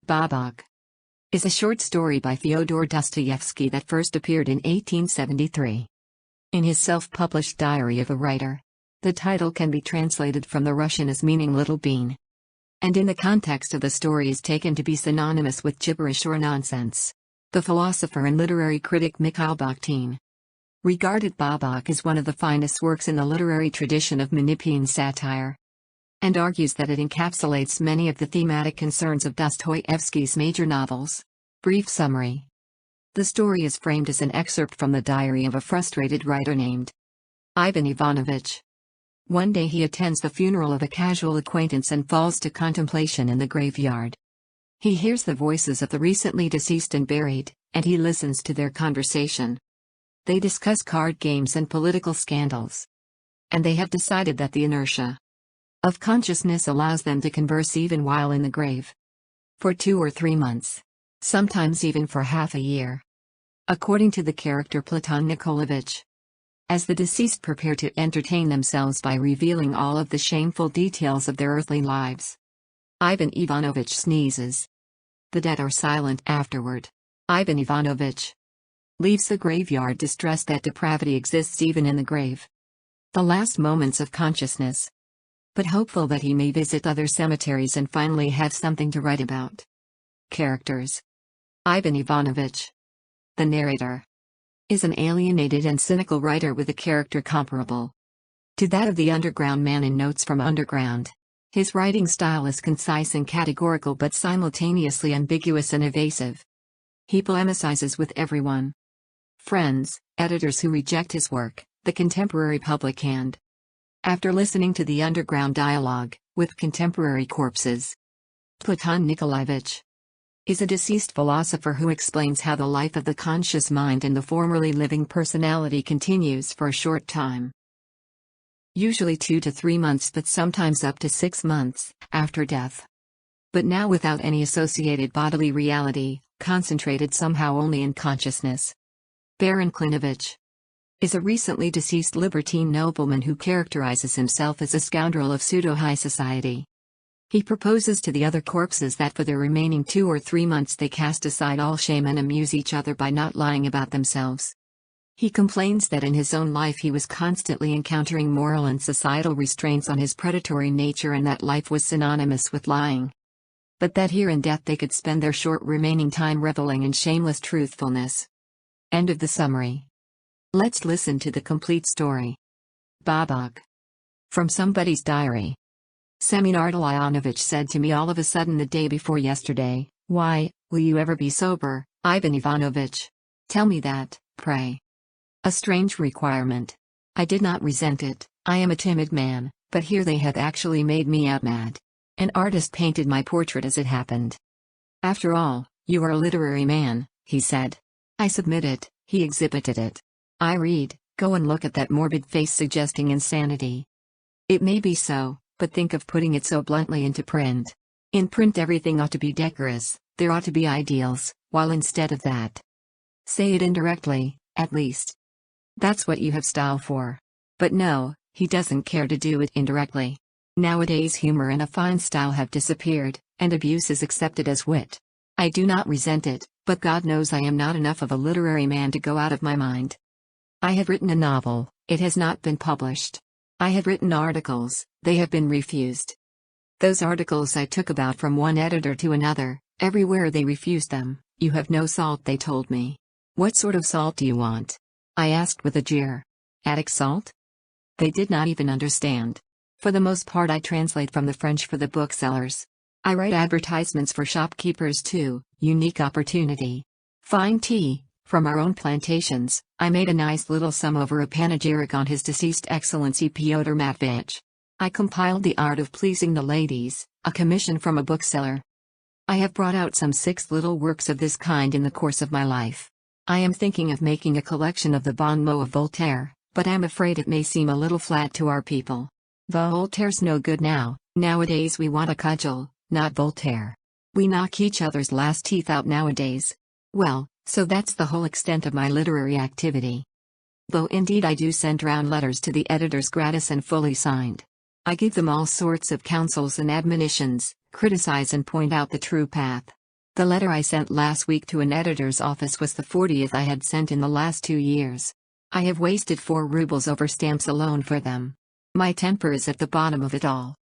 Bobok is a short story by Fyodor Dostoevsky that first appeared in 1873. In his self-published Diary of a Writer. The title can be translated from the Russian as meaning little bean. And in the context of the story is taken to be synonymous with gibberish or nonsense. The philosopher and literary critic Mikhail Bakhtin regarded Bobok as one of the finest works in the literary tradition of Manichean satire, and argues that it encapsulates many of the thematic concerns of Dostoevsky's major novels. Brief summary. The story is framed as an excerpt from the diary of a frustrated writer named Ivan Ivanovich. One day he attends the funeral of a casual acquaintance and falls to contemplation in the graveyard. He hears the voices of the recently deceased and buried, and he listens to their conversation. They discuss card games and political scandals. And they have decided that the inertia of consciousness allows them to converse even while in the grave. For 2 or 3 months. Sometimes even for half a year. According to the character Platon Nikolaevich. As the deceased prepare to entertain themselves by revealing all of the shameful details of their earthly lives. Ivan Ivanovich sneezes. The dead are silent afterward. Ivan Ivanovich leaves the graveyard distressed that depravity exists even in the grave. The last moments of consciousness. But hopeful that he may visit other cemeteries and finally have something to write about. Characters. Ivan Ivanovich, the narrator, is an alienated and cynical writer with a character comparable to that of the underground man in Notes from Underground. His writing style is concise and categorical but simultaneously ambiguous and evasive. He polemicizes with everyone. Friends, editors who reject his work, the contemporary public and after listening to the underground dialogue with contemporary corpses. Platon Nikolaevich is a deceased philosopher who explains how the life of the conscious mind and the formerly living personality continues for a short time. Usually 2 to 3 months but sometimes up to 6 months after death. But now without any associated bodily reality, concentrated somehow only in consciousness. Baron Klinovich is a recently deceased libertine nobleman who characterizes himself as a scoundrel of pseudo-high society. He proposes to the other corpses that for the remaining 2 or 3 months they cast aside all shame and amuse each other by not lying about themselves. He complains that in his own life he was constantly encountering moral and societal restraints on his predatory nature and that life was synonymous with lying. But that here in death they could spend their short remaining time reveling in shameless truthfulness. End of the summary. Let's listen to the complete story. Bobok. From somebody's diary. Semyon Ardalionovich said to me all of a sudden the day before yesterday, "Why, will you ever be sober, Ivan Ivanovich? Tell me that, pray." A strange requirement. I did not resent it. I am a timid man, but here they have actually made me out mad. An artist painted my portrait as it happened. "After all, you are a literary man," he said. I submitted, he exhibited it. I read, "Go and look at that morbid face suggesting insanity." It may be so, but think of putting it so bluntly into print. In print everything ought to be decorous, there ought to be ideals, while instead of that. Say it indirectly, at least. That's what you have style for. But no, he doesn't care to do it indirectly. Nowadays humor and a fine style have disappeared, and abuse is accepted as wit. I do not resent it, but God knows I am not enough of a literary man to go out of my mind. I have written a novel, it has not been published. I have written articles, they have been refused. Those articles I took about from one editor to another, everywhere they refused them. "You have no salt," they told me. "What sort of salt do you want?" I asked with a jeer. "Attic salt?" They did not even understand. For the most part I translate from the French for the booksellers. I write advertisements for shopkeepers too, unique opportunity. Fine tea. From our own plantations, I made a nice little sum over a panegyric on His Deceased Excellency Pyotr Matveyich. I compiled The Art of Pleasing the Ladies, a commission from a bookseller. I have brought out some 6 little works of this kind in the course of my life. I am thinking of making a collection of the bon mots of Voltaire, but I'm afraid it may seem a little flat to our people. Voltaire's no good now, nowadays we want a cudgel, not Voltaire. We knock each other's last teeth out nowadays. Well, so that's the whole extent of my literary activity. Though indeed I do send round letters to the editors gratis and fully signed. I give them all sorts of counsels and admonitions, criticize and point out the true path. The letter I sent last week to an editor's office was the 40th I had sent in the last 2 years. I have wasted 4 rubles over stamps alone for them. My temper is at the bottom of it all.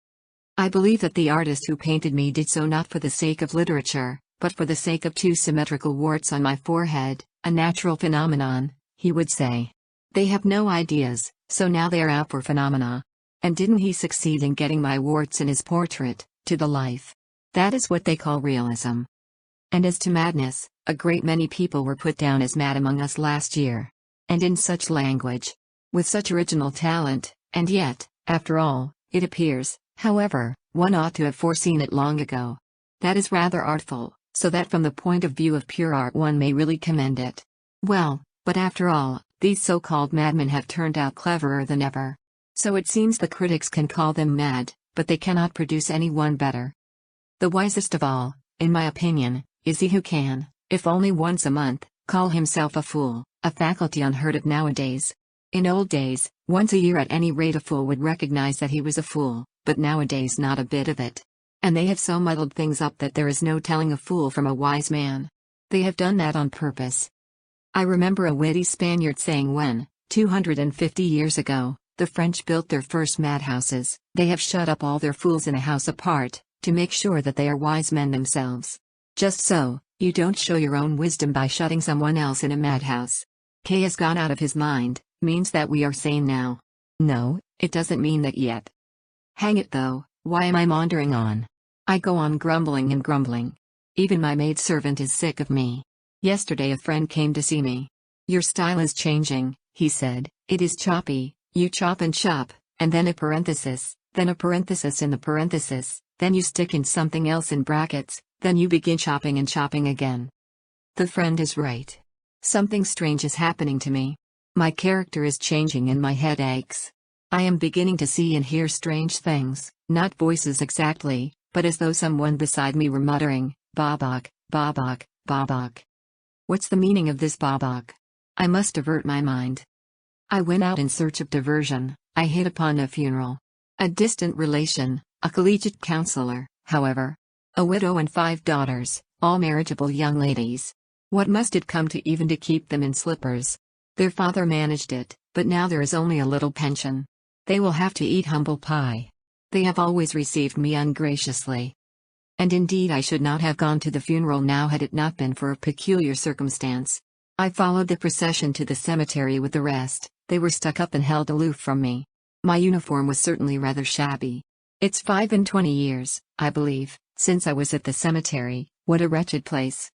I believe that the artist who painted me did so not for the sake of literature, but for the sake of 2 symmetrical warts on my forehead, a natural phenomenon, he would say. They have no ideas, so now they are out for phenomena. And didn't he succeed in getting my warts in his portrait, to the life? That is what they call realism. And as to madness, a great many people were put down as mad among us last year. And in such language. With such original talent, and yet, after all, it appears, however, one ought to have foreseen it long ago. That is rather artful, so that from the point of view of pure art one may really commend it. Well, but after all, these so-called madmen have turned out cleverer than ever. So it seems the critics can call them mad, but they cannot produce any one better. The wisest of all, in my opinion, is he who can, if only once a month, call himself a fool, a faculty unheard of nowadays. In old days, once a year at any rate a fool would recognize that he was a fool, but nowadays not a bit of it. And they have so muddled things up that there is no telling a fool from a wise man. They have done that on purpose. I remember a witty Spaniard saying when, 250 years ago, the French built their first madhouses, they have shut up all their fools in a house apart, to make sure that they are wise men themselves. Just so, you don't show your own wisdom by shutting someone else in a madhouse. K has gone out of his mind, means that we are sane now. No, it doesn't mean that yet. Hang it though, why am I maundering on? I go on grumbling and grumbling. Even my maidservant is sick of me. Yesterday a friend came to see me. Your style is changing, he said, it is choppy, you chop and chop, and then a parenthesis, then a parenthesis in the parenthesis, then you stick in something else in brackets, then you begin chopping and chopping again. The friend is right. Something strange is happening to me. My character is changing and my head aches. I am beginning to see and hear strange things, not voices exactly, but as though someone beside me were muttering, Bobok, Bobok, Bobok. What's the meaning of this Bobok? I must divert my mind. I went out in search of diversion. I hit upon a funeral. A distant relation, a collegiate counselor, however. A widow and 5 daughters, all marriageable young ladies. What must it come to even to keep them in slippers? Their father managed it, but now there is only a little pension. They will have to eat humble pie. They have always received me ungraciously. And indeed I should not have gone to the funeral now had it not been for a peculiar circumstance. I followed the procession to the cemetery with the rest. They were stuck up and held aloof from me. My uniform was certainly rather shabby. It's 25 years, I believe, since I was at the cemetery. What a wretched place.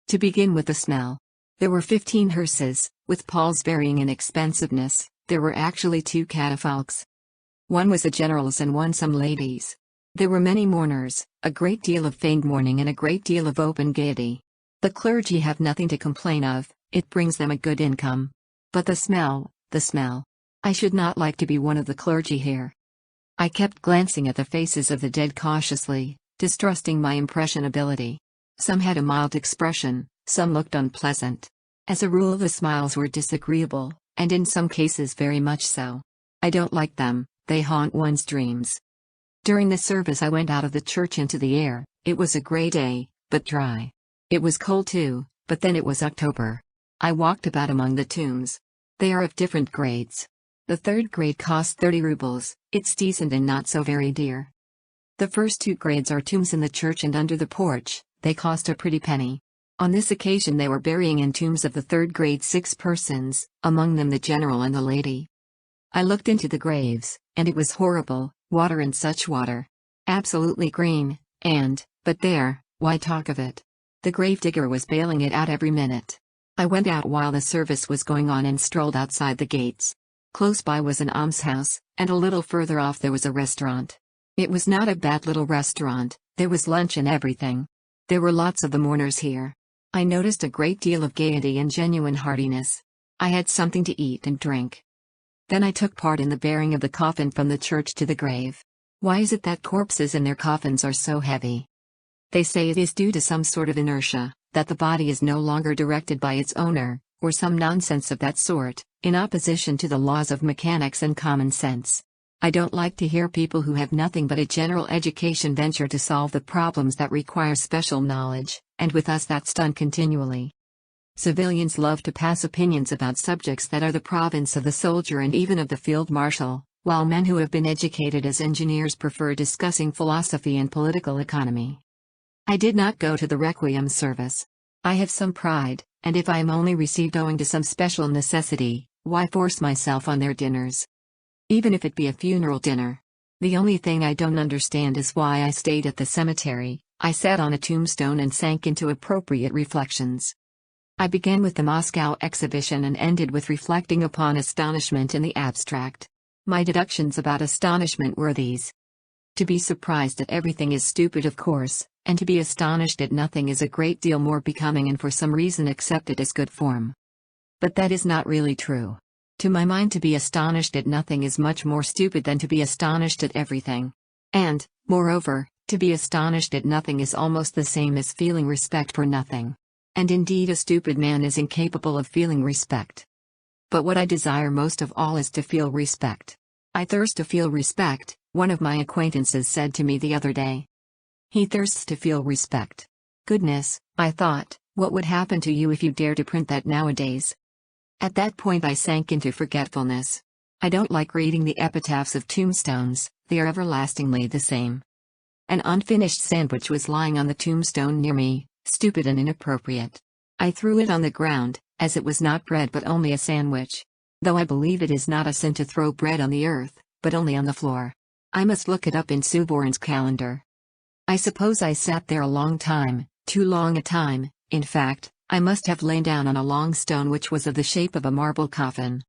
To begin with the smell. There were 15 hearses, with palls varying in expensiveness. There were actually 2 catafalques. One was a general's and one some ladies. There were many mourners, a great deal of feigned mourning and a great deal of open gaiety. The clergy have nothing to complain of, it brings them a good income. But the smell, the smell. I should not like to be one of the clergy here. I kept glancing at the faces of the dead cautiously, distrusting my impressionability. Some had a mild expression, some looked unpleasant. As a rule the smiles were disagreeable, and in some cases very much so. I don't like them, they haunt one's dreams. During the service I went out of the church into the air. It was a grey day, but dry. It was cold too, but then it was October. I walked about among the tombs. They are of different grades. The 3rd grade costs 30 rubles, it's decent and not so very dear. The first 2 grades are tombs in the church and under the porch, they cost a pretty penny. On this occasion they were burying in tombs of the 3rd grade 6 persons, among them the general and the lady. I looked into the graves, and it was horrible, water and such water. Absolutely green, but there, why talk of it? The gravedigger was bailing it out every minute. I went out while the service was going on and strolled outside the gates. Close by was an almshouse, and a little further off there was a restaurant. It was not a bad little restaurant, there was lunch and everything. There were lots of the mourners here. I noticed a great deal of gaiety and genuine heartiness. I had something to eat and drink. Then I took part in the bearing of the coffin from the church to the grave. Why is it that corpses in their coffins are so heavy? They say it is due to some sort of inertia, that the body is no longer directed by its owner, or some nonsense of that sort, in opposition to the laws of mechanics and common sense. I don't like to hear people who have nothing but a general education venture to solve the problems that require special knowledge, and with us that's done continually. Civilians love to pass opinions about subjects that are the province of the soldier and even of the field marshal, while men who have been educated as engineers prefer discussing philosophy and political economy. I did not go to the requiem service. I have some pride, and if I am only received owing to some special necessity, why force myself on their dinners? Even if it be a funeral dinner. The only thing I don't understand is why I stayed at the cemetery. I sat on a tombstone and sank into appropriate reflections. I began with the Moscow exhibition and ended with reflecting upon astonishment in the abstract. My deductions about astonishment were these. To be surprised at everything is stupid, of course, and to be astonished at nothing is a great deal more becoming and for some reason accepted as good form. But that is not really true. To my mind, to be astonished at nothing is much more stupid than to be astonished at everything. And, moreover, to be astonished at nothing is almost the same as feeling respect for nothing. And indeed a stupid man is incapable of feeling respect. But what I desire most of all is to feel respect. I thirst to feel respect, one of my acquaintances said to me the other day. He thirsts to feel respect. Goodness, I thought, what would happen to you if you dare to print that nowadays? At that point I sank into forgetfulness. I don't like reading the epitaphs of tombstones, they are everlastingly the same. An unfinished sandwich was lying on the tombstone near me, stupid and inappropriate. I threw it on the ground, as it was not bread but only a sandwich. Though I believe it is not a sin to throw bread on the earth, but only on the floor. I must look it up in Suvorin's calendar. I suppose I sat there a long time, too long a time, in fact, I must have lain down on a long stone which was of the shape of a marble coffin.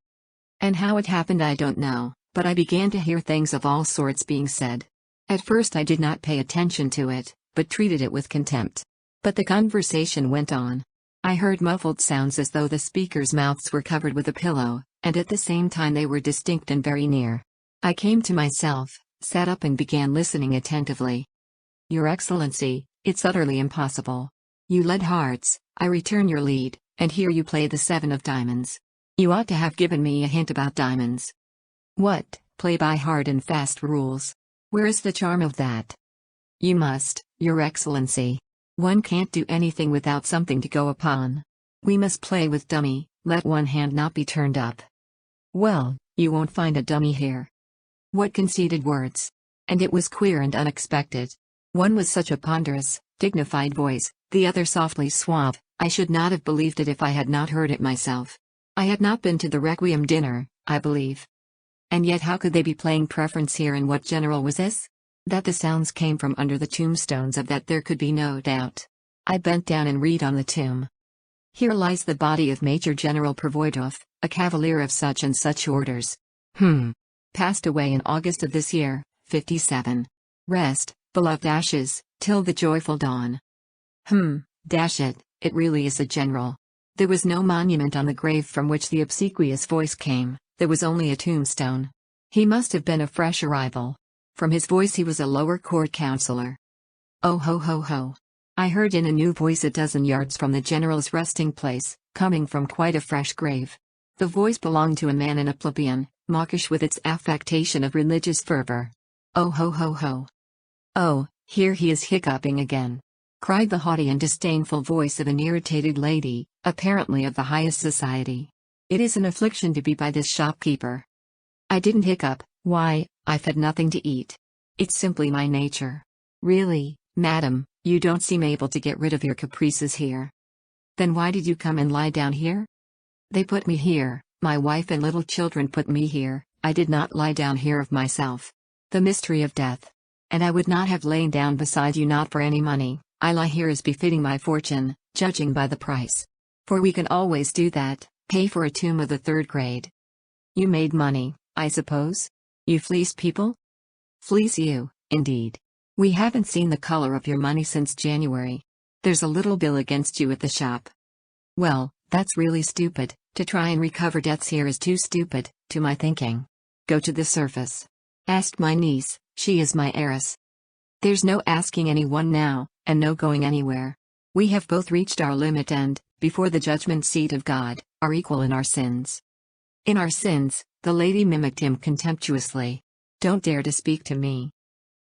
And how it happened I don't know, but I began to hear things of all sorts being said. At first I did not pay attention to it, but treated it with contempt. But the conversation went on. I heard muffled sounds as though the speakers' mouths were covered with a pillow, and at the same time they were distinct and very near. I came to myself, sat up and began listening attentively. Your Excellency, it's utterly impossible. You led hearts, I return your lead, and here you play the 7 of diamonds. You ought to have given me a hint about diamonds. What, play by hard and fast rules? Where is the charm of that? You must, Your Excellency. One can't do anything without something to go upon. We must play with dummy, let one hand not be turned up. Well, you won't find a dummy here. What conceited words. And it was queer and unexpected. One was such a ponderous, dignified voice, the other softly suave. I should not have believed it if I had not heard it myself. I had not been to the requiem dinner, I believe. And yet how could they be playing preference here, and what general was this? That the sounds came from under the tombstones, of that there could be no doubt. I bent down and read on the tomb. Here lies the body of Major General Provoidov, a cavalier of such and such orders. Passed away in August of this year, 57. Rest, beloved ashes, till the joyful dawn. Dash it, it really is a general. There was no monument on the grave from which the obsequious voice came, there was only a tombstone. He must have been a fresh arrival. From his voice he was a lower court councillor. Oh ho ho ho. I heard in a new voice a dozen yards from the general's resting place, coming from quite a fresh grave. The voice belonged to a man in a plebeian, mawkish with its affectation of religious fervor. Oh ho ho ho. Oh, here he is hiccuping again, cried the haughty and disdainful voice of an irritated lady, apparently of the highest society. It is an affliction to be by this shopkeeper. I didn't hiccup. Why, I've had nothing to eat. It's simply my nature. Really, madam, you don't seem able to get rid of your caprices here. Then why did you come and lie down here? They put me here, my wife and little children put me here, I did not lie down here of myself. The mystery of death. And I would not have lain down beside you not for any money, I lie here as befitting my fortune, judging by the price. For we can always do that, pay for a tomb of the 3rd grade. You made money, I suppose? You fleece people? Fleece you, indeed. We haven't seen the color of your money since January. There's a little bill against you at the shop. Well, that's really stupid. To try and recover debts here is too stupid, to my thinking. Go to the surface. Ask my niece, she is my heiress. There's no asking anyone now, and no going anywhere. We have both reached our limit and, before the judgment seat of God, are equal in our sins. In our sins, the lady mimicked him contemptuously. Don't dare to speak to me.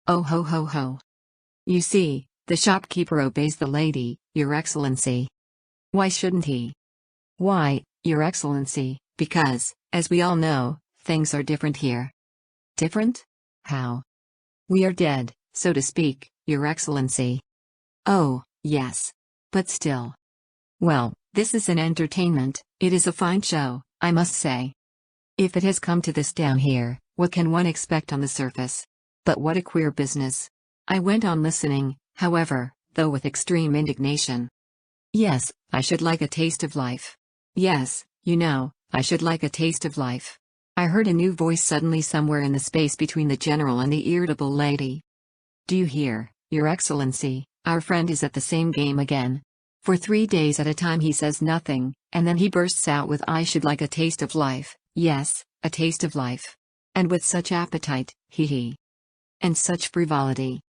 Oh ho ho ho. You see, the shopkeeper obeys the lady, Your Excellency. Why shouldn't he? Why, Your Excellency, because, as we all know, things are different here. Different? How? We are dead, so to speak, Your Excellency. Oh, yes. But still. Well, this is an entertainment, it is a fine show, I must say. If it has come to this down here, what can one expect on the surface? But what a queer business. I went on listening, however, though with extreme indignation. Yes, I should like a taste of life. Yes, I should like a taste of life. I heard a new voice suddenly somewhere in the space between the general and the irritable lady. Do you hear, Your Excellency, our friend is at the same game again. For 3 days at a time he says nothing, and then he bursts out with I should like a taste of life, yes, a taste of life. And with such appetite, he. And such frivolity.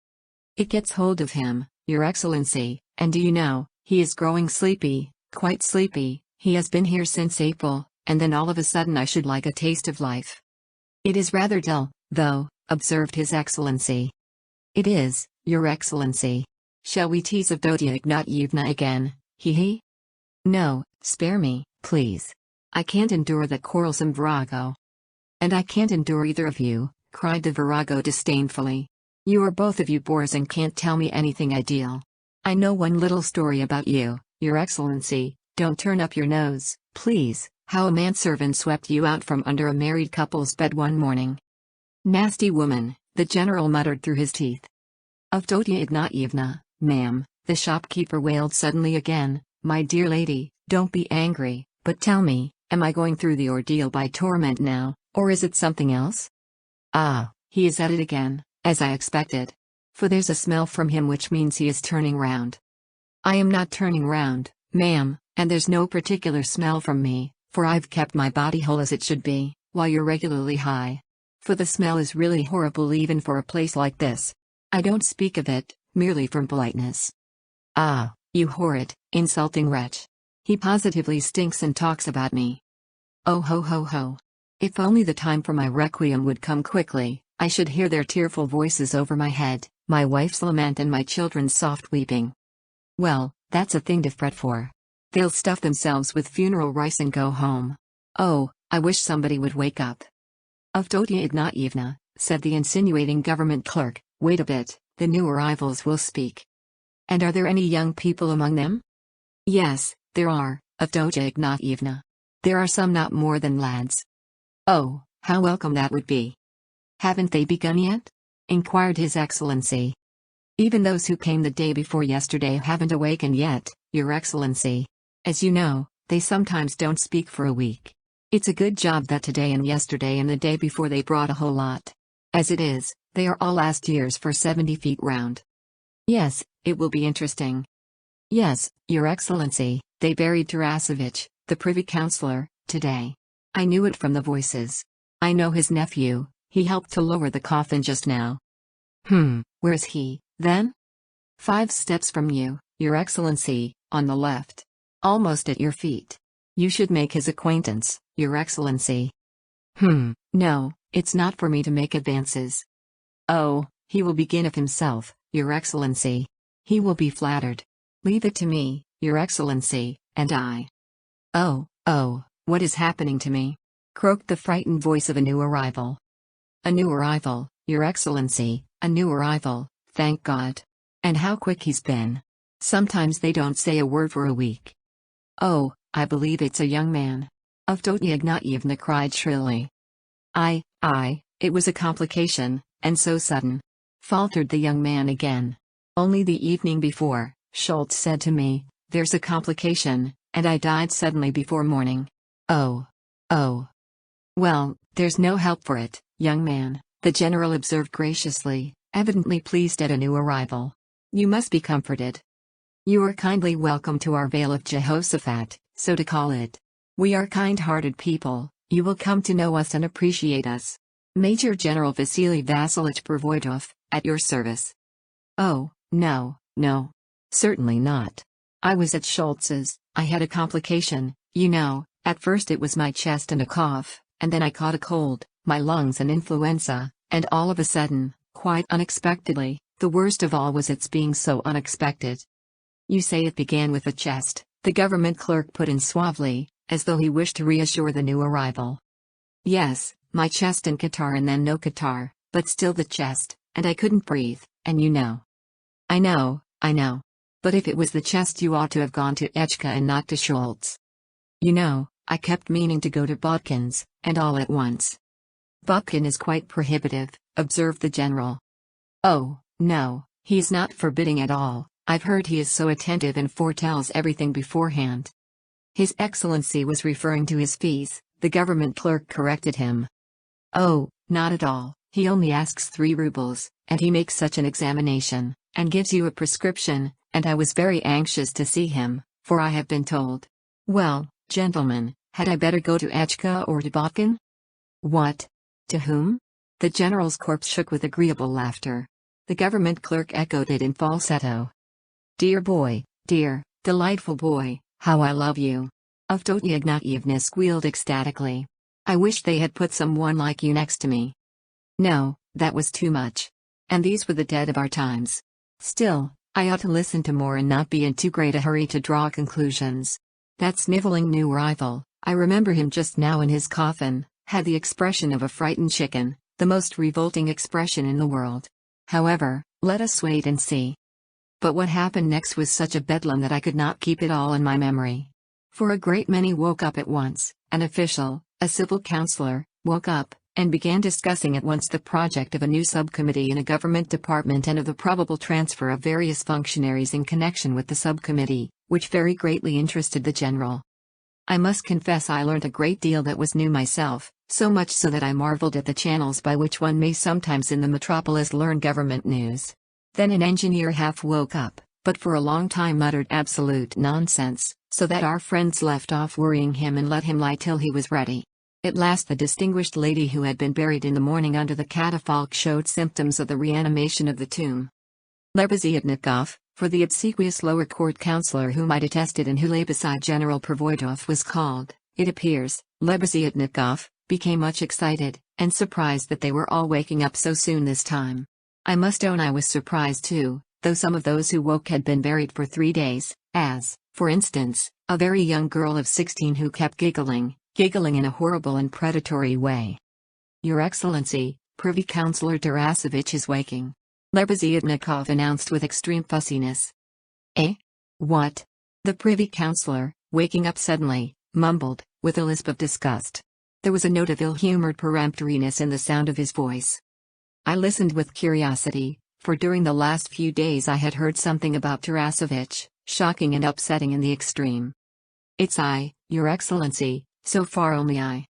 It gets hold of him, Your Excellency, and do you know, he is growing sleepy, quite sleepy, he has been here since April, and then all of a sudden I should like a taste of life. It is rather dull, though, observed His Excellency. It is, Your Excellency. Shall we tease Avdotia Ignatyevna again, he? No, spare me, please. I can't endure that quarrelsome virago. And I can't endure either of you, cried the virago disdainfully. You are both of you bores and can't tell me anything ideal. I know one little story about you, Your Excellency, don't turn up your nose, please, how a manservant swept you out from under a married couple's bed one morning. Nasty woman, the general muttered through his teeth. Avdotia Ignatyevna, ma'am, the shopkeeper wailed suddenly again, my dear lady, don't be angry, but tell me, am I going through the ordeal by torment now, or is it something else? Ah, he is at it again, as I expected. For there's a smell from him which means he is turning round. I am not turning round, ma'am, and there's no particular smell from me, for I've kept my body whole as it should be, while you're regularly high. For the smell is really horrible even for a place like this. I don't speak of it, merely from politeness. Ah, you horrid, insulting wretch. He positively stinks and talks about me. Oh ho ho ho. If only the time for my requiem would come quickly, I should hear their tearful voices over my head, my wife's lament and my children's soft weeping. Well, that's a thing to fret for. They'll stuff themselves with funeral rice and go home. Oh, I wish somebody would wake up. Avdotia Ignatyevna, said the insinuating government clerk, wait a bit, the new arrivals will speak. And are there any young people among them? Yes, there are, Avdotia Ignatyevna. There are some not more than lads. Oh, how welcome that would be. Haven't they begun yet? Inquired His Excellency. Even those who came the day before yesterday haven't awakened yet, Your Excellency. As you know, they sometimes don't speak for a week. It's a good job that today and yesterday and the day before they brought a whole lot. As it is, they are all last year's for 70 feet round. Yes, it will be interesting. Yes, Your Excellency, they buried Tarasevich, the Privy Councillor, today. I knew it from the voices. I know his nephew, he helped to lower the coffin just now. Where is he, then? 5 steps from you, Your Excellency, on the left. Almost at your feet. You should make his acquaintance, Your Excellency. No, it's not for me to make advances. Oh, he will begin of himself, Your Excellency. He will be flattered. Leave it to me, Your Excellency, and I. Oh, what is happening to me? Croaked the frightened voice of a new arrival. A new arrival, Your Excellency, a new arrival, thank God. And how quick he's been. Sometimes they don't say a word for a week. Oh, I believe it's a young man. Avdotia Ignatyevna cried shrilly. It was a complication, and so sudden. Faltered the young man again. Only the evening before, Schultz said to me, there's a complication, and I died suddenly before morning. Oh. Well, there's no help for it, young man, the general observed graciously, evidently pleased at a new arrival. You must be comforted. You are kindly welcome to our Vale of Jehoshaphat, so to call it. We are kind-hearted people, you will come to know us and appreciate us. Major General Vasily Vasilich Pervoidov, at your service. Oh, no. Certainly not. I was at Schultz's, I had a complication, you know, at first it was my chest and a cough, and then I caught a cold, my lungs and influenza, and all of a sudden, quite unexpectedly, the worst of all was its being so unexpected. You say it began with a chest, the government clerk put in suavely, as though he wished to reassure the new arrival. Yes, my chest and catarrh and then no catarrh, but still the chest, and I couldn't breathe, and you know. I know. But if it was the chest you ought to have gone to Echka and not to Schultz. You know, I kept meaning to go to Botkin's, and all at once. Botkin is quite prohibitive, observed the general. Oh, no, he is not forbidding at all, I've heard he is so attentive and foretells everything beforehand. His Excellency was referring to his fees, the government clerk corrected him. Oh, not at all, he only asks 3 rubles, and he makes such an examination, and gives you a prescription, and I was very anxious to see him, for I have been told. Well, gentlemen, had I better go to Echka or to Botkin? What? To whom? The general's corpse shook with agreeable laughter. The government clerk echoed it in falsetto. Dear boy, dear, delightful boy, how I love you. Avdotia Ignatyevna squealed ecstatically. I wish they had put someone like you next to me. No, that was too much. And these were the dead of our times. Still, I ought to listen to more and not be in too great a hurry to draw conclusions. That sniveling new arrival, I remember him just now in his coffin, had the expression of a frightened chicken, the most revolting expression in the world. However, let us wait and see. But what happened next was such a bedlam that I could not keep it all in my memory. For a great many woke up at once, an official, a civil councillor, woke up, and began discussing at once the project of a new subcommittee in a government department and of the probable transfer of various functionaries in connection with the subcommittee, which very greatly interested the general. I must confess I learnt a great deal that was new myself, so much so that I marveled at the channels by which one may sometimes in the metropolis learn government news. Then an engineer half woke up, but for a long time muttered absolute nonsense, so that our friends left off worrying him and let him lie till he was ready. At last the distinguished lady who had been buried in the morning under the catafalque showed symptoms of the reanimation of the tomb. Lebeziatnikov, for the obsequious lower court councillor whom I detested and who lay beside General Provoidov was called, it appears. Lebeziatnikov became much excited, and surprised that they were all waking up so soon this time. I must own I was surprised too, though some of those who woke had been buried for 3 days, as, for instance, a very young girl of 16 who kept giggling in a horrible and predatory way. Your Excellency, Privy Councillor Tarasevich is waking, Lebeziatnikov announced with extreme fussiness. Eh? What? The Privy Councillor, waking up suddenly, mumbled, with a lisp of disgust. There was a note of ill-humored peremptoriness in the sound of his voice. I listened with curiosity, for during the last few days I had heard something about Tarasevich, shocking and upsetting in the extreme. It's I, Your Excellency, so far only I.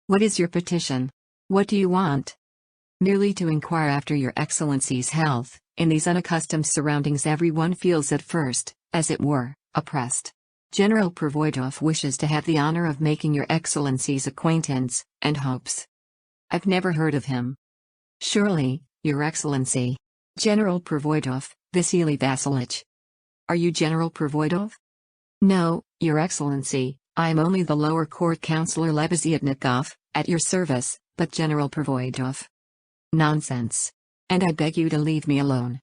What is your petition? What do you want? Merely to inquire after Your Excellency's health. In these unaccustomed surroundings everyone feels at first, as it were, oppressed. General Provoidov wishes to have the honor of making Your Excellency's acquaintance, and hopes. I've never heard of him. Surely, Your Excellency. General Provoidov, Vasily Vasilich. Are you General Provoidov? No, Your Excellency, I am only the lower court councillor Lebeziatnikov, at your service, but General Provoidov. Nonsense. And I beg you to leave me alone.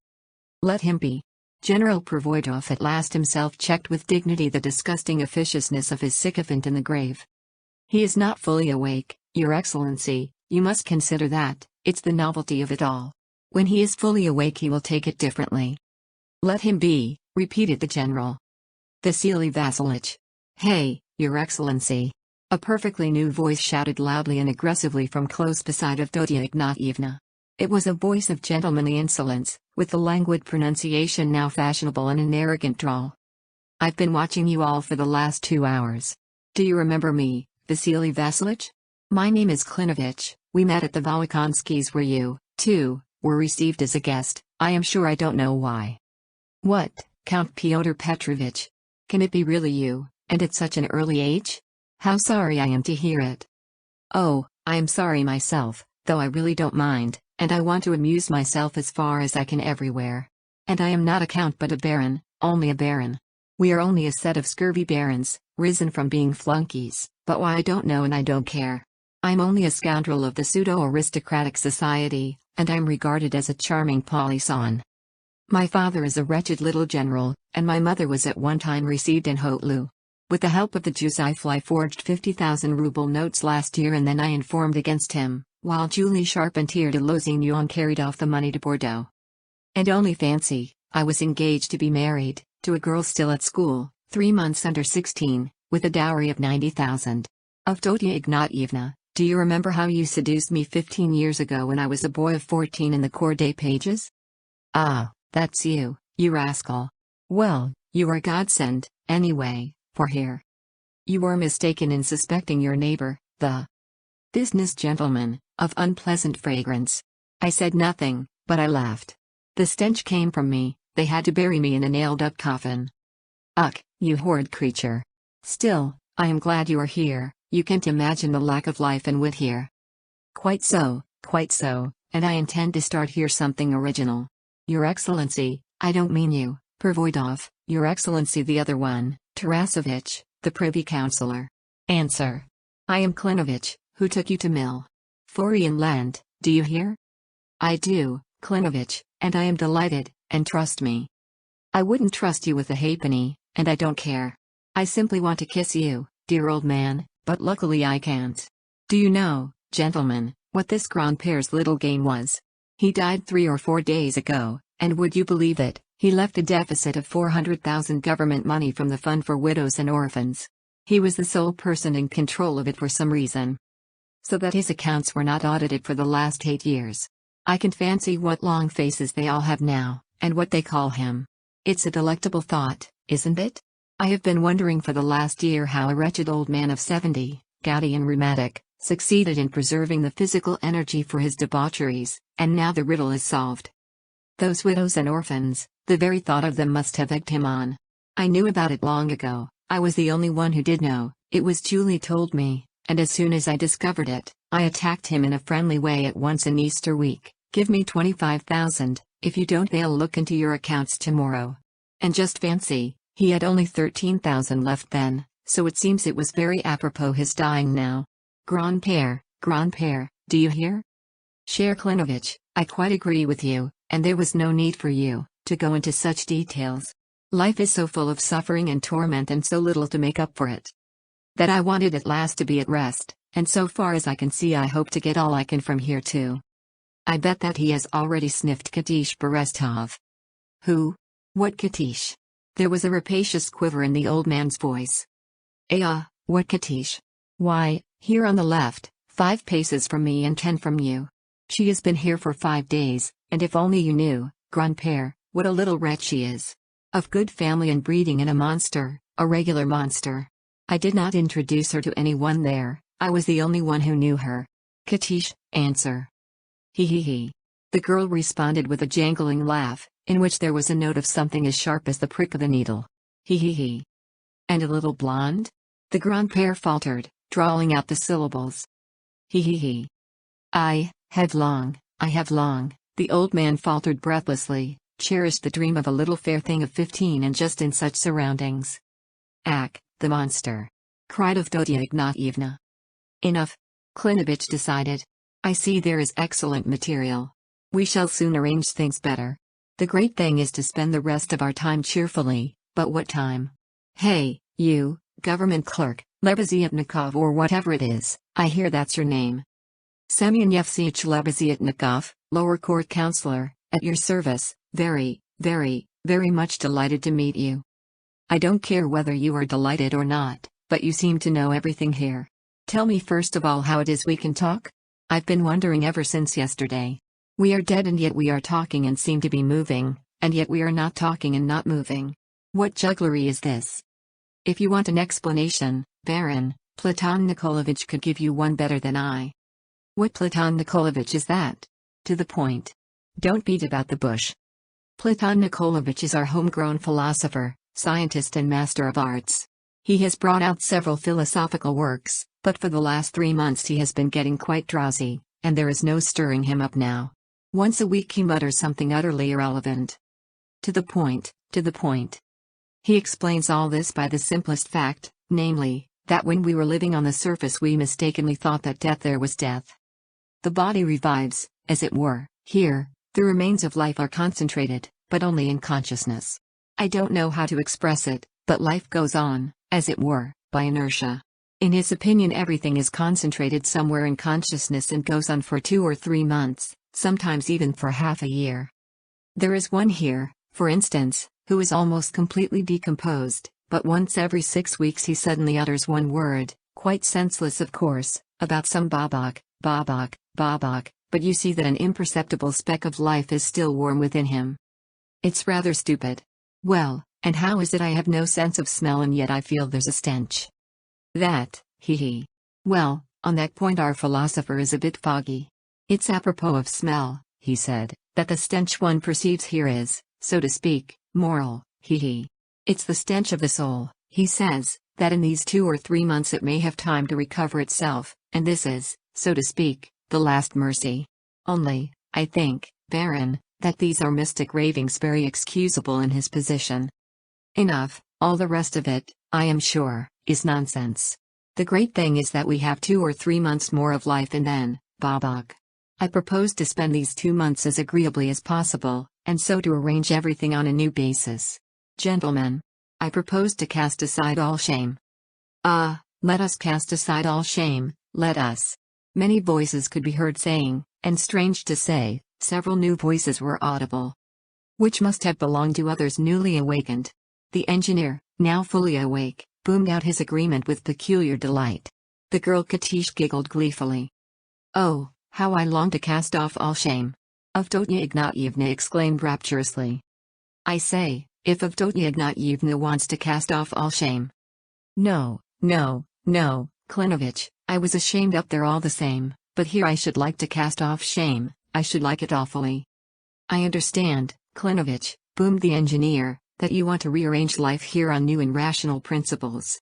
Let him be. General Provoidov at last himself checked with dignity the disgusting officiousness of his sycophant in the grave. He is not fully awake, Your Excellency, you must consider that, it's the novelty of it all. When he is fully awake he will take it differently. Let him be, repeated the general. Vasily Vasilich. Hey, Your Excellency. A perfectly new voice shouted loudly and aggressively from close beside Avdotia Ignatyevna. It was a voice of gentlemanly insolence, with the languid pronunciation now fashionable and an arrogant drawl. I've been watching you all for the last 2 hours. Do you remember me, Vasily Vasilich? My name is Klinovich. We met at the Volokhanskys where you, too, were received as a guest. I am sure I don't know why. What, Count Pyotr Petrovich? Can it be really you, and at such an early age? How sorry I am to hear it. Oh, I am sorry myself, though I really don't mind, and I want to amuse myself as far as I can everywhere. And I am not a count but a baron, only a baron. We are only a set of scurvy barons, risen from being flunkies, but why I don't know and I don't care. I'm only a scoundrel of the pseudo-aristocratic society, and I'm regarded as a charming polisson. My father is a wretched little general, and my mother was at one time received in Hotlu. With the help of the Jews I forged 50,000 ruble notes last year and then I informed against him, while Julie Charpentier de Lausignan carried off the money to Bordeaux. And only fancy, I was engaged to be married, to a girl still at school, 3 months under 16, with a dowry of 90,000. Avdotia Ignatievna, do you remember how you seduced me 15 years ago when I was a boy of 14 in the Cour des Pages? Ah, that's you, you rascal. Well, you are a godsend, anyway, for here. You were mistaken in suspecting your neighbor, the business gentleman, of unpleasant fragrance. I said nothing, but I laughed. The stench came from me, they had to bury me in a nailed-up coffin. Ugh, you horrid creature. Still, I am glad you are here, you can't imagine the lack of life and wit here. Quite so, and I intend to start here something original. Your Excellency, I don't mean you, Pervoidov, Your Excellency the other one, Tarasovich, the Privy Councillor. Answer. I am Klinovich, who took you to Mill. Forian land, do you hear? I do, Klinovich, and I am delighted, and trust me. I wouldn't trust you with a halfpenny, and I don't care. I simply want to kiss you, dear old man, but luckily I can't. Do you know, gentlemen, what this Grandpère's little game was? He died 3 or 4 days ago, and would you believe it, he left a deficit of 400,000 government money from the Fund for Widows and Orphans. He was the sole person in control of it for some reason. So that his accounts were not audited for the last 8 years. I can fancy what long faces they all have now, and what they call him. It's a delectable thought, isn't it? I have been wondering for the last year how a wretched old man of 70, gouty and rheumatic, succeeded in preserving the physical energy for his debaucheries, and now the riddle is solved. Those widows and orphans, the very thought of them must have egged him on. I knew about it long ago, I was the only one who did know, it was Julie told me, and as soon as I discovered it, I attacked him in a friendly way at once in Easter week. Give me 25,000, if you don't they'll look into your accounts tomorrow. And just fancy, he had only 13,000 left then, so it seems it was very apropos his dying now. Grandpère, do you hear? Cher Klinovich, I quite agree with you, and there was no need for you to go into such details. Life is so full of suffering and torment and so little to make up for it, that I wanted at last to be at rest, and so far as I can see I hope to get all I can from here too. I bet that he has already sniffed Katish Berestov. Who? What Katish? There was a rapacious quiver in the old man's voice. What Katish? Why, here on the left, 5 paces from me and 10 from you. She has been here for 5 days, and if only you knew, Grandpère, what a little wretch she is. Of good family and breeding and a monster, a regular monster. I did not introduce her to anyone there, I was the only one who knew her. Katish, answer. He. The girl responded with a jangling laugh, in which there was a note of something as sharp as the prick of a needle. He. And a little blonde? The Grandpère faltered, drawling out the syllables. He. I have long, the old man faltered breathlessly, cherished the dream of a little fair thing of 15 and just in such surroundings. Ack, the monster! Cried Avdotia Ignatievna. Enough. Klinovich decided. I see there is excellent material. We shall soon arrange things better. The great thing is to spend the rest of our time cheerfully, but what time? Hey, you, government clerk, Lebeziatnikov or whatever it is, I hear that's your name. Semyon Yevseich Lebeziatnikov, lower court counselor, at your service, very much delighted to meet you. I don't care whether you are delighted or not, but you seem to know everything here. Tell me first of all how it is we can talk? I've been wondering ever since yesterday. We are dead and yet we are talking and seem to be moving, and yet we are not talking and not moving. What jugglery is this? If you want an explanation, Baron, Platon Nikolaevich could give you one better than I. What Platon Nikolaevich is that? To the point. Don't beat about the bush. Platon Nikolaevich is our homegrown philosopher, scientist and master of arts. He has brought out several philosophical works, but for the last 3 months he has been getting quite drowsy, and there is no stirring him up now. Once a week he mutters something utterly irrelevant. To the point. He explains all this by the simplest fact, namely, that when we were living on the surface we mistakenly thought that death there was death. The body revives, as it were. Here, the remains of life are concentrated, but only in consciousness. I don't know how to express it, but life goes on, as it were, by inertia. In his opinion, everything is concentrated somewhere in consciousness and goes on for 2 or 3 months, sometimes even for half a year. There is one here, for instance, who is almost completely decomposed, but once every 6 weeks he suddenly utters one word, quite senseless of course, about some Bobok, Bobok, Bobok, but you see that an imperceptible speck of life is still warm within him. It's rather stupid. Well, and how is it I have no sense of smell and yet I feel there's a stench? That, hee. Well, on that point our philosopher is a bit foggy. It's apropos of smell, he said, that the stench one perceives here is, so to speak, moral, hee. It's the stench of the soul, he says, that in these 2 or 3 months it may have time to recover itself, and this is, so to speak, the last mercy. Only, I think, Baron, that these are mystic ravings very excusable in his position. Enough, all the rest of it, I am sure, is nonsense. The great thing is that we have 2 or 3 months more of life and then, Bobok. I propose to spend these 2 months as agreeably as possible, and so to arrange everything on a new basis. Gentlemen, I propose to cast aside all shame. Ah, let us cast aside all shame, let us. Many voices could be heard saying, and strange to say, several new voices were audible, which must have belonged to others newly awakened. The engineer, now fully awake, boomed out his agreement with peculiar delight. The girl Katish giggled gleefully. Oh, how I long to cast off all shame! Avdotya Ignatyevna exclaimed rapturously. I say, if Avdotya Ignatyevna wants to cast off all shame. No, Klinovich, I was ashamed up there all the same, but here I should like to cast off shame, I should like it awfully. I understand, Klinovich, boomed the engineer, that you want to rearrange life here on new and rational principles.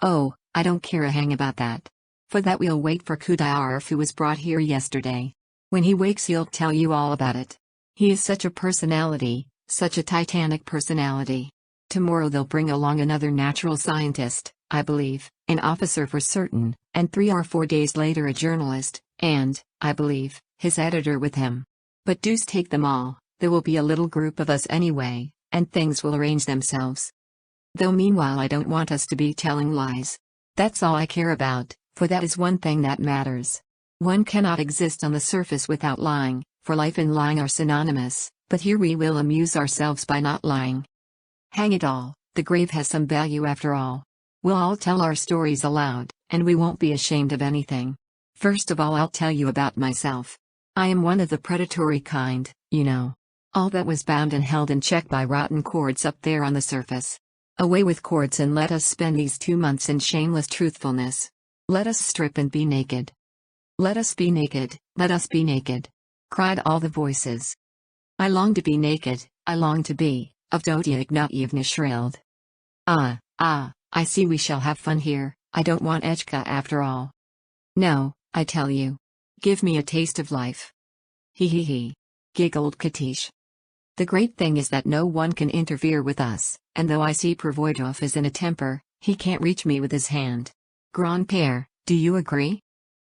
Oh, I don't care a hang about that. For that we'll wait for Kudaarov, who was brought here yesterday. When he wakes he'll tell you all about it. He is such a personality, such a titanic personality. Tomorrow they'll bring along another natural scientist, I believe, an officer for certain, and 3 or 4 days later a journalist, and, I believe, his editor with him. But deuce take them all, there will be a little group of us anyway, and things will arrange themselves. Though meanwhile I don't want us to be telling lies. That's all I care about, for that is one thing that matters. One cannot exist on the surface without lying, for life and lying are synonymous, but here we will amuse ourselves by not lying. Hang it all, the grave has some value after all. We'll all tell our stories aloud, and we won't be ashamed of anything. First of all I'll tell you about myself. I am one of the predatory kind, you know. All that was bound and held in check by rotten cords up there on the surface. Away with cords and let us spend these 2 months in shameless truthfulness. Let us strip and be naked. Let us be naked, let us be naked, cried all the voices. I long to be naked, I long to be, Avdotya Ignatyevna shrilled. Ah, I see we shall have fun here, I don't want Echka after all. No, I tell you. Give me a taste of life. He, giggled Katish. The great thing is that no one can interfere with us, and though I see Provoidov is in a temper, he can't reach me with his hand. Grand-père, do you agree?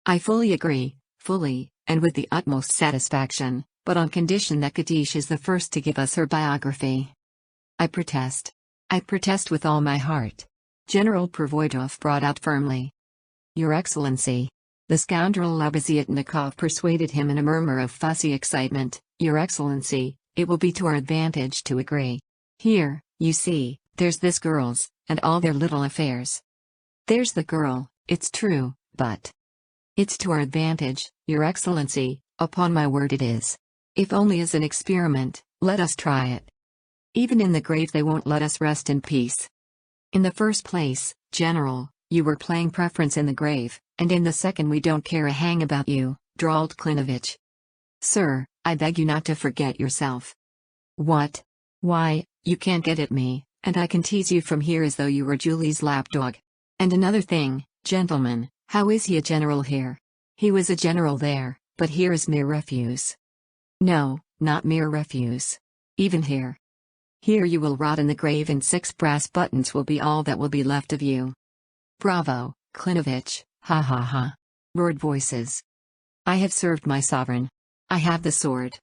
I fully agree, fully, and with the utmost satisfaction, but on condition that Katish is the first to give us her biography. I protest. I protest with all my heart. General Provoidov brought out firmly. Your Excellency. The scoundrel Labazietnikov persuaded him in a murmur of fussy excitement. Your Excellency, it will be to our advantage to agree. Here, you see, there's this girl's, and all their little affairs. There's the girl, it's true, but it's to our advantage, Your Excellency, upon my word it is. If only as an experiment, let us try it. Even in the grave they won't let us rest in peace. In the first place, General, you were playing preference in the grave, and in the second we don't care a hang about you, drawled Klinovich. Sir, I beg you not to forget yourself. What? Why, you can't get at me, and I can tease you from here as though you were Julie's lapdog. And another thing, gentlemen, how is he a general here? He was a general there, but here is mere refuse. No, not mere refuse. Even here. Here you will rot in the grave and 6 brass buttons will be all that will be left of you. Bravo, Klinovich, ha ha ha. Roared voices. I have served my sovereign. I have the sword.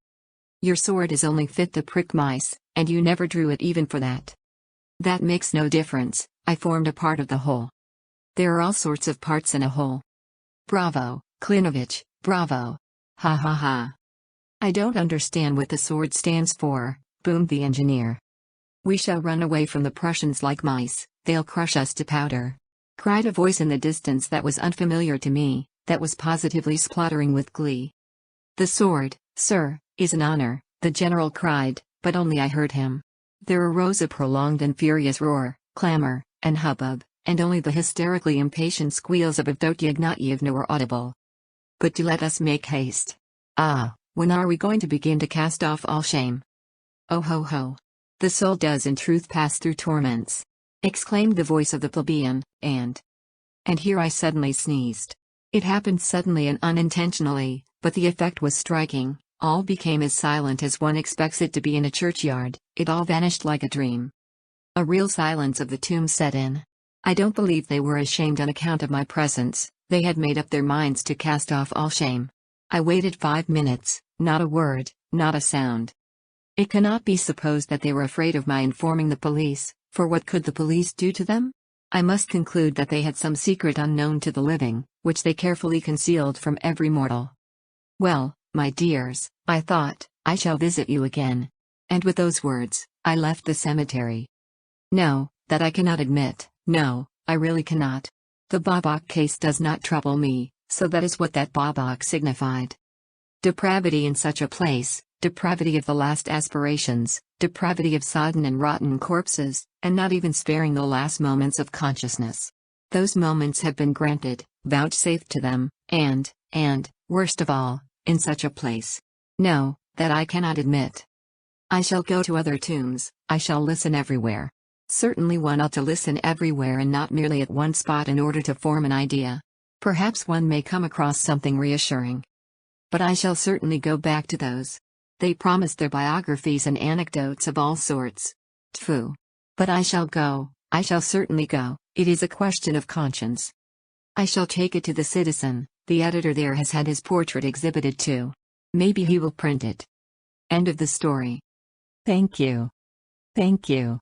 Your sword is only fit to prick mice, and you never drew it even for that. That makes no difference, I formed a part of the whole. There are all sorts of parts in a whole. Bravo, Klinovich, bravo. Ha ha ha. I don't understand what the sword stands for, boomed the engineer. We shall run away from the Prussians like mice, they'll crush us to powder. Cried a voice in the distance that was unfamiliar to me, that was positively spluttering with glee. The sword, sir, is an honor, the general cried, but only I heard him. There arose a prolonged and furious roar, clamor, and hubbub, and only the hysterically impatient squeals of Avdotya Ignatyevna were audible. But do let us make haste. Ah, when are we going to begin to cast off all shame? Oh ho ho. The soul does in truth pass through torments, exclaimed the voice of the plebeian, and here I suddenly sneezed. It happened suddenly and unintentionally, but the effect was striking. All became as silent as one expects it to be in a churchyard, it all vanished like a dream. A real silence of the tomb set in. I don't believe they were ashamed on account of my presence, they had made up their minds to cast off all shame. I waited 5 minutes, not a word, not a sound. It cannot be supposed that they were afraid of my informing the police, for what could the police do to them? I must conclude that they had some secret unknown to the living, which they carefully concealed from every mortal. Well, my dears, I thought, I shall visit you again. And with those words, I left the cemetery. No, that I cannot admit, no, I really cannot. The Bobok case does not trouble me, so that is what that Bobok signified. Depravity in such a place, depravity of the last aspirations, depravity of sodden and rotten corpses, and not even sparing the last moments of consciousness. Those moments have been granted, vouchsafed to them, and, worst of all, in such a place. No, that I cannot admit. I shall go to other tombs, I shall listen everywhere. Certainly one ought to listen everywhere and not merely at one spot in order to form an idea. Perhaps one may come across something reassuring. But I shall certainly go back to those. They promise their biographies and anecdotes of all sorts. Tfu. But I shall go, I shall certainly go, it is a question of conscience. I shall take it to the Citizen, the editor there has had his portrait exhibited too. Maybe he will print it. End of the story. Thank you. Thank you.